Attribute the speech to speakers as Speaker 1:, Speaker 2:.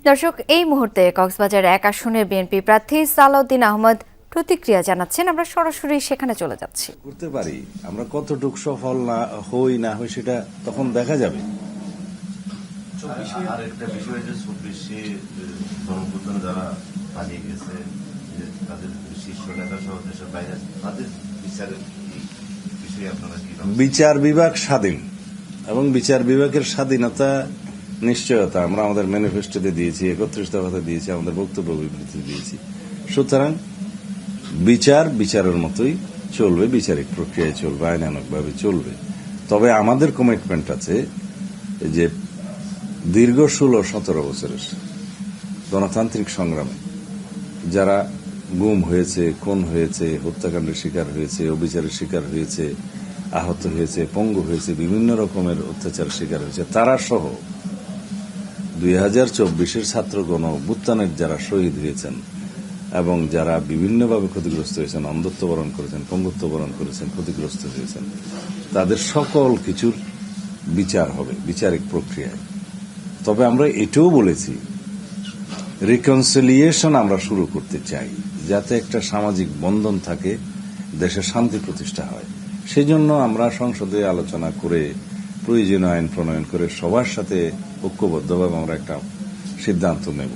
Speaker 1: দর্শক, এই মুহূর্তে কক্সবাজার ১ আসনের বিএনপি প্রার্থী সালাউদ্দিন আহমদ প্রতিক্রিয়া জানাচ্ছেন। আমরা সরাসরি সেখানে চলে যাচ্ছি।
Speaker 2: করতে পারি আমরা কতটুকু সফল না হই না হই সেটা তখন দেখা যাবে।
Speaker 3: আর একটা বিষয় যে ২৪শে গণঅভ্যুত্থানে যারা পালিয়ে গেছে, তাদের শীর্ষ নেতা সহ দেশের বাইরে, তাদের বিচারের বিষয়ে আপনারা কি?
Speaker 2: বিচার বিভাগ স্বাধীন এবং বিচার বিভাগের স্বাধীনতা নিশ্চয়তা আমরা আমাদের ম্যানিফেস্টোতে দিয়েছি, ৩১ দফাতে দিয়েছি, আমাদের বক্তব্য বিবৃতি দিয়েছি। সুতরাং বিচারের মতোই চলবে, বিচারিক প্রক্রিয়ায় চলবে, আইনানুগভাবে চলবে। তবে আমাদের কমিটমেন্ট আছে যে দীর্ঘ ১৬-১৭ বছরের গণতান্ত্রিক সংগ্রামে যারা গুম হয়েছে, খুন হয়েছে, হত্যাকাণ্ডের শিকার হয়েছে, অবিচারের শিকার হয়েছে, আহত হয়েছে, পঙ্গু হয়েছে, বিভিন্ন রকমের অত্যাচার শিকার হয়েছে, তারা সহ ২০২৪-এর ছাত্র গণ অভ্যুত্থানের যারা শহীদ হয়েছেন এবং যারা বিভিন্নভাবে ক্ষতিগ্রস্ত হয়েছেন, অন্ধত্ব বরণ করেছেন, পঙ্গুত্ব বরণ করেছেন, ক্ষতিগ্রস্ত হয়েছেন, তাদের সকল কিছুর বিচার হবে বিচারিক প্রক্রিয়ায়। তবে আমরা এটাও বলেছি, রিকনসিলিয়েশন আমরা শুরু করতে চাই, যাতে একটা সামাজিক বন্ধন থাকে, দেশে শান্তি প্রতিষ্ঠা হয়। সেই জন্য আমরা সংসদে আলোচনা করে প্রয়োজনীয় আইন প্রণয়ন করে সবার সাথে ঐক্যবদ্ধভাবে আমরা একটা সিদ্ধান্ত নেব।